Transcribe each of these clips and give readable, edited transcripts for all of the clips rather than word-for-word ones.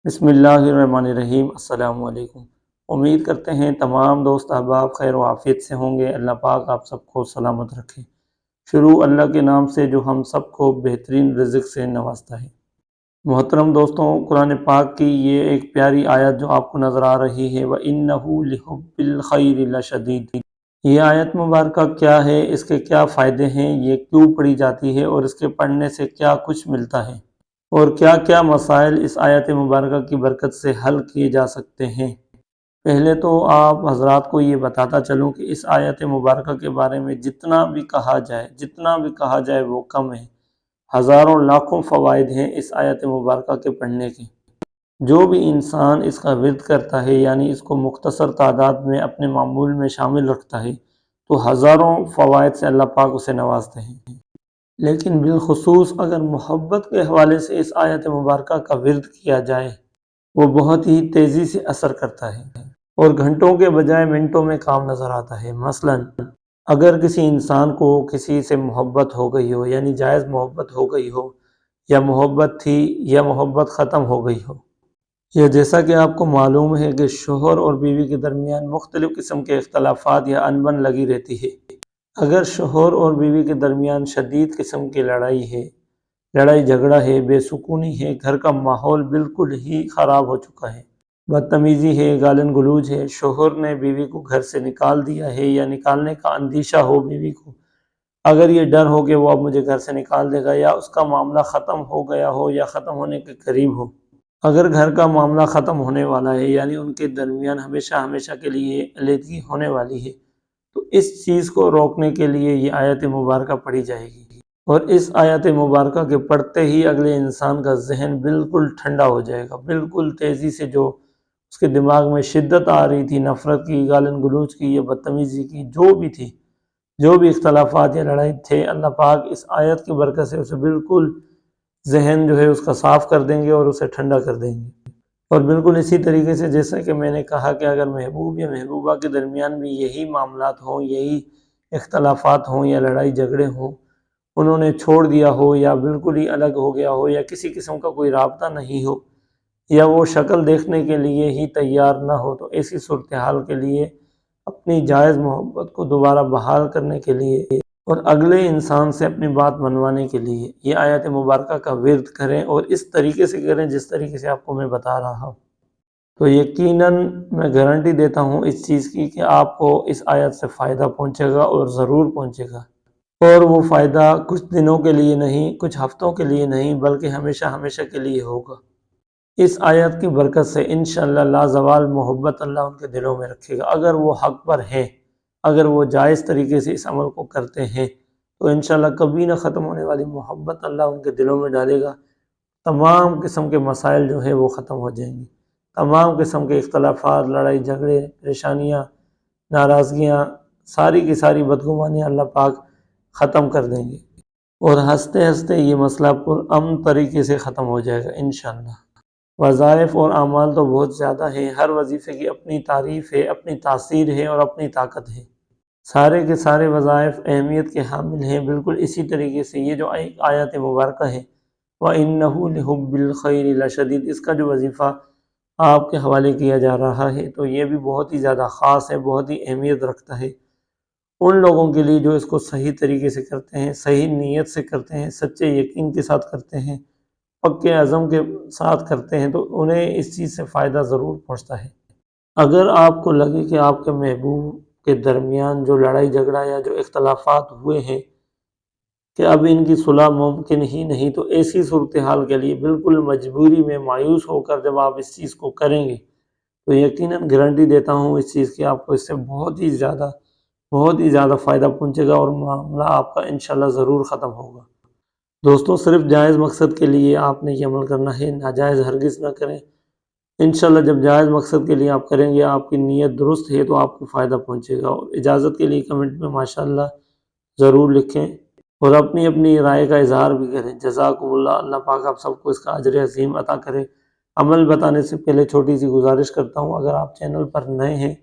بسم اللہ الرحمن الرحیم۔ السلام علیکم۔ امید کرتے ہیں تمام دوست احباب خیر و عافیت سے ہوں گے۔ اللہ پاک آپ سب کو سلامت رکھے۔ شروع اللہ کے نام سے جو ہم سب کو بہترین رزق سے نوازتا ہے۔ محترم دوستوں، قرآن پاک کی یہ ایک پیاری آیت جو آپ کو نظر آ رہی ہے، وَإِنَّهُ لِحُبِّ الْخَيْرِ لَشَدِيدٌ، یہ آیت مبارکہ کیا ہے، اس کے کیا فائدے ہیں، یہ کیوں پڑھی جاتی ہے اور اس کے پڑھنے سے کیا کچھ ملتا ہے، اور کیا کیا مسائل اس آیت مبارکہ کی برکت سے حل کیے جا سکتے ہیں۔ پہلے تو آپ حضرات کو یہ بتاتا چلوں کہ اس آیت مبارکہ کے بارے میں جتنا بھی کہا جائے وہ کم ہے۔ ہزاروں لاکھوں فوائد ہیں اس آیت مبارکہ کے پڑھنے کے۔ جو بھی انسان اس کا ورد کرتا ہے، یعنی اس کو مختصر تعداد میں اپنے معمول میں شامل رکھتا ہے، تو ہزاروں فوائد سے اللہ پاک اسے نوازتے ہیں۔ لیکن بالخصوص اگر محبت کے حوالے سے اس آیت مبارکہ کا ورد کیا جائے، وہ بہت ہی تیزی سے اثر کرتا ہے اور گھنٹوں کے بجائے منٹوں میں کام نظر آتا ہے۔ مثلا اگر کسی انسان کو کسی سے محبت ہو گئی ہو، یعنی جائز محبت ہو گئی ہو، یا محبت تھی یا محبت ختم ہو گئی ہو، یا جیسا کہ آپ کو معلوم ہے کہ شوہر اور بیوی کے درمیان مختلف قسم کے اختلافات یا انبن لگی رہتی ہے۔ اگر شوہر اور بیوی کے درمیان شدید قسم کی لڑائی جھگڑا ہے، بے سکونی ہے، گھر کا ماحول بالکل ہی خراب ہو چکا ہے، بدتمیزی ہے، گالن گلوج ہے، شوہر نے بیوی کو گھر سے نکال دیا ہے یا نکالنے کا اندیشہ ہو بیوی کو، اگر یہ ڈر ہو کہ وہ اب مجھے گھر سے نکال دے گا، یا اس کا معاملہ ختم ہو گیا ہو یا ختم ہونے کے قریب ہو، اگر گھر کا معاملہ ختم ہونے والا ہے، یعنی ان کے درمیان ہمیشہ کے لیے علیحدگی ہونے والی ہے، تو اس چیز کو روکنے کے لیے یہ آیت مبارکہ پڑھی جائے گی، اور اس آیت مبارکہ کے پڑھتے ہی اگلے انسان کا ذہن بالکل ٹھنڈا ہو جائے گا۔ بالکل تیزی سے جو اس کے دماغ میں شدت آ رہی تھی، نفرت کی، گالن گلوچ کی یا بدتمیزی کی، جو بھی اختلافات یا لڑائی تھے، اللہ پاک اس آیت کی برکت سے اسے بالکل ذہن جو ہے اس کا صاف کر دیں گے اور اسے ٹھنڈا کر دیں گے۔ اور بالکل اسی طریقے سے جیسا کہ میں نے کہا کہ اگر محبوب یا محبوبہ کے درمیان بھی یہی معاملات ہوں، یہی اختلافات ہوں یا لڑائی جھگڑے ہوں، انہوں نے چھوڑ دیا ہو یا بالکل ہی الگ ہو گیا ہو، یا کسی قسم کا کوئی رابطہ نہیں ہو، یا وہ شکل دیکھنے کے لیے ہی تیار نہ ہو، تو ایسی صورتحال کے لیے اپنی جائز محبت کو دوبارہ بحال کرنے کے لیے اور اگلے انسان سے اپنی بات منوانے کے لیے یہ آیت مبارکہ کا ورد کریں، اور اس طریقے سے کریں جس طریقے سے آپ کو میں بتا رہا ہوں۔ تو یقیناً میں گارنٹی دیتا ہوں اس چیز کی کہ آپ کو اس آیت سے فائدہ پہنچے گا، اور ضرور پہنچے گا، اور وہ فائدہ کچھ دنوں کے لیے نہیں، کچھ ہفتوں کے لیے نہیں، بلکہ ہمیشہ کے لیے ہوگا۔ اس آیت کی برکت سے انشاءاللہ لازوال محبت اللہ ان کے دلوں میں رکھے گا۔ اگر وہ حق پر ہیں، اگر وہ جائز طریقے سے اس عمل کو کرتے ہیں، تو انشاءاللہ کبھی نہ ختم ہونے والی محبت اللہ ان کے دلوں میں ڈالے گا۔ تمام قسم کے مسائل جو ہیں وہ ختم ہو جائیں گے۔ تمام قسم کے اختلافات، لڑائی جھگڑے، پریشانیاں، ناراضگیاں، ساری کی ساری بدگمانیاں اللہ پاک ختم کر دیں گے، اور ہنستے ہنستے یہ مسئلہ پرامن طریقے سے ختم ہو جائے گا انشاءاللہ۔ وظائف اور اعمال تو بہت زیادہ ہیں، ہر وظیفے کی اپنی تعریف ہے، اپنی تاثیر ہے اور اپنی طاقت ہے۔ سارے کے سارے وظائف اہمیت کے حامل ہیں۔ بالکل اسی طریقے سے یہ جو آیت مبارکہ ہے، وَإِنَّهُ لِحُبِّ الْخَيْرِ لَشَدِيدٌ، اس کا جو وظیفہ آپ کے حوالے کیا جا رہا ہے، تو یہ بھی بہت ہی زیادہ خاص ہے، بہت ہی اہمیت رکھتا ہے ان لوگوں کے لیے جو اس کو صحیح طریقے سے کرتے ہیں، صحیح نیت سے کرتے ہیں، سچے یقین کے ساتھ کرتے ہیں، پکے عزم کے ساتھ کرتے ہیں، تو انہیں اس چیز سے فائدہ ضرور پہنچتا ہے۔ اگر آپ کو لگے کہ آپ کے محبوب کے درمیان جو لڑائی جھگڑا یا جو اختلافات ہوئے ہیں کہ اب ان کی صلح ممکن ہی نہیں، تو ایسی صورتحال کے لیے بالکل مجبوری میں مایوس ہو کر جب آپ اس چیز کو کریں گے، تو یقیناً گارنٹی دیتا ہوں اس چیز کی، آپ کو اس سے بہت ہی زیادہ فائدہ پہنچے گا، اور معاملہ آپ کا انشاءاللہ ضرور ختم ہوگا۔ دوستوں، صرف جائز مقصد کے لیے آپ نے یہ عمل کرنا ہے، ناجائز ہرگز نہ کریں۔ انشاءاللہ جب جائز مقصد کے لیے آپ کریں گے، آپ کی نیت درست ہے، تو آپ کو فائدہ پہنچے گا۔ اور اجازت کے لیے کمنٹ میں ماشاءاللہ ضرور لکھیں، اور اپنی رائے کا اظہار بھی کریں۔ جزاکم اللہ، اللہ پاک آپ سب کو اس کا اجر عظیم عطا کرے۔ عمل بتانے سے پہلے چھوٹی سی گزارش کرتا ہوں، اگر آپ چینل پر نئے ہیں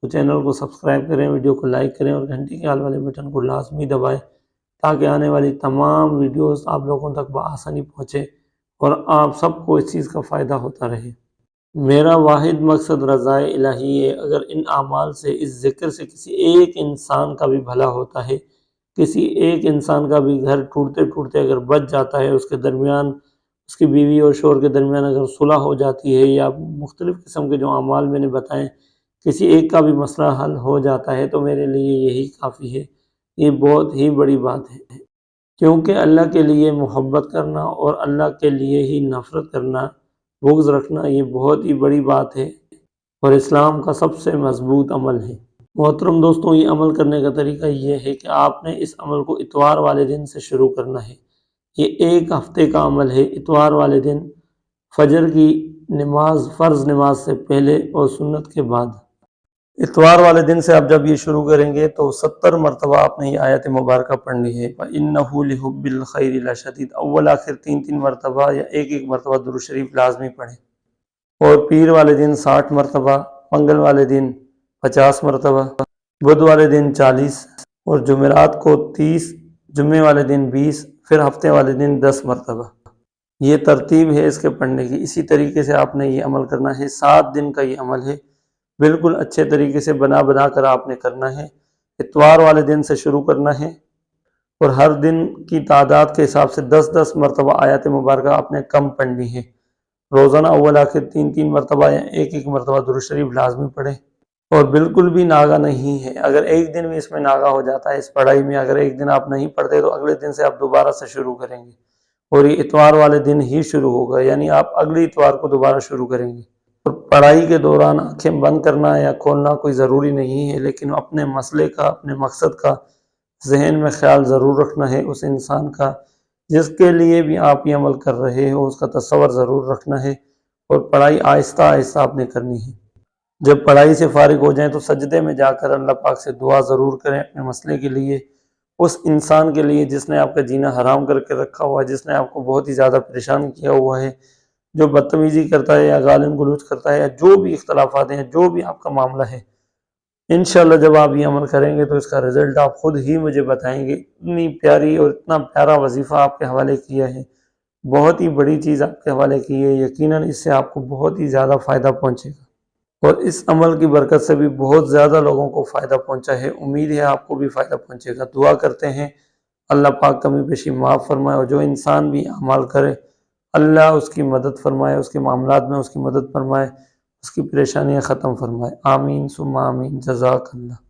تو چینل کو سبسکرائب کریں، ویڈیو کو لائک کریں، اور گھنٹی کے آل والے بٹن کو لازمی دبائیں، تاکہ آنے والی تمام ویڈیوز آپ لوگوں تک بآسانی پہنچے۔ اور آپ سب کو اس چیز کا فائدہ ہوتا رہے۔ میرا واحد مقصد رضائے الہی ہے۔ اگر ان اعمال سے، اس ذکر سے کسی ایک انسان کا بھی بھلا ہوتا ہے، کسی ایک انسان کا بھی گھر ٹوٹتے ٹوٹتے اگر بچ جاتا ہے، اس کے درمیان، اس کی بیوی اور شوہر کے درمیان اگر صلح ہو جاتی ہے، یا مختلف قسم کے جو اعمال میں نے بتائے کسی ایک کا بھی مسئلہ حل ہو جاتا ہے، تو میرے لیے یہی کافی ہے۔ یہ بہت ہی بڑی بات ہے، کیونکہ اللہ کے لیے محبت کرنا اور اللہ کے لیے ہی نفرت کرنا، بغض رکھنا، یہ بہت ہی بڑی بات ہے اور اسلام کا سب سے مضبوط عمل ہے۔ محترم دوستوں، یہ عمل کرنے کا طریقہ یہ ہے کہ آپ نے اس عمل کو اتوار والے دن سے شروع کرنا ہے۔ یہ ایک ہفتے کا عمل ہے۔ اتوار والے دن فجر کی نماز، فرض نماز سے پہلے اور سنت کے بعد، اتوار والے دن سے آپ جب یہ شروع کریں گے تو 70 مرتبہ آپ نے یہ آیت مبارکہ پڑھنی ہے۔ وَإِنَّهُ لِحُبِّ الْخَيْرِ لَشَدِيدٌ، اول آخر 3 مرتبہ یا ایک مرتبہ درود شریف لازمی پڑھیں۔ اور پیر والے دن 60 مرتبہ، منگل والے دن 50 مرتبہ، بدھ والے دن 40 اور جمعرات کو 30، جمعے والے دن 20، پھر ہفتے والے دن 10 مرتبہ۔ یہ ترتیب ہے اس کے پڑھنے کی۔ اسی طریقے سے آپ نے یہ عمل کرنا ہے۔ 7 دن کا یہ عمل ہے، بالکل اچھے طریقے سے بنا کر آپ نے کرنا ہے۔ اتوار والے دن سے شروع کرنا ہے اور ہر دن کی تعداد کے حساب سے 10 مرتبہ آیت مبارکہ آپ نے کم پڑھنی ہے۔ روزانہ اول آخر 3 مرتبہ یا ایک مرتبہ درود شریف لازمی پڑھیں، اور بالکل بھی ناغہ نہیں ہے۔ اگر ایک دن بھی اس میں ناغہ ہو جاتا ہے، اس پڑھائی میں اگر ایک دن آپ نہیں پڑھتے تو اگلے دن سے آپ دوبارہ سے شروع کریں گے، اور یہ اتوار والے دن ہی شروع ہوگا، یعنی آپ اگلی اتوار کو دوبارہ شروع کریں گے۔ اور پڑھائی کے دوران آنکھیں بند کرنا یا کھولنا کوئی ضروری نہیں ہے، لیکن اپنے مسئلے کا، اپنے مقصد کا ذہن میں خیال ضرور رکھنا ہے۔ اس انسان کا جس کے لیے بھی آپ یہ عمل کر رہے ہو، اس کا تصور ضرور رکھنا ہے، اور پڑھائی آہستہ آہستہ آپ نے کرنی ہے۔ جب پڑھائی سے فارغ ہو جائیں تو سجدے میں جا کر اللہ پاک سے دعا ضرور کریں اپنے مسئلے کے لیے، اس انسان کے لیے جس نے آپ کا جینا حرام کر کے رکھا ہوا ہے، جس نے آپ کو بہت ہی زیادہ پریشان کیا ہوا ہے، جو بدتمیزی کرتا ہے یا گالی گلوچ کرتا ہے، یا جو بھی اختلافات ہیں، جو بھی آپ کا معاملہ ہے، انشاءاللہ جب آپ یہ عمل کریں گے تو اس کا رزلٹ آپ خود ہی مجھے بتائیں گے۔ اتنی پیاری اور اتنا پیارا وظیفہ آپ کے حوالے کیا ہے، بہت ہی بڑی چیز آپ کے حوالے کی ہے، یقیناً اس سے آپ کو بہت ہی زیادہ فائدہ پہنچے گا، اور اس عمل کی برکت سے بھی بہت زیادہ لوگوں کو فائدہ پہنچا ہے۔ امید ہے آپ کو بھی فائدہ پہنچے گا۔ دعا کرتے ہیں اللہ پاک کمی بیشی معاف فرمائے، اور جو انسان بھی اعمال کرے اللہ اس کی مدد فرمائے، اس کے معاملات میں اس کی مدد فرمائے، اس کی پریشانیاں ختم فرمائے۔ آمین ثم آمین۔ جزاک اللہ۔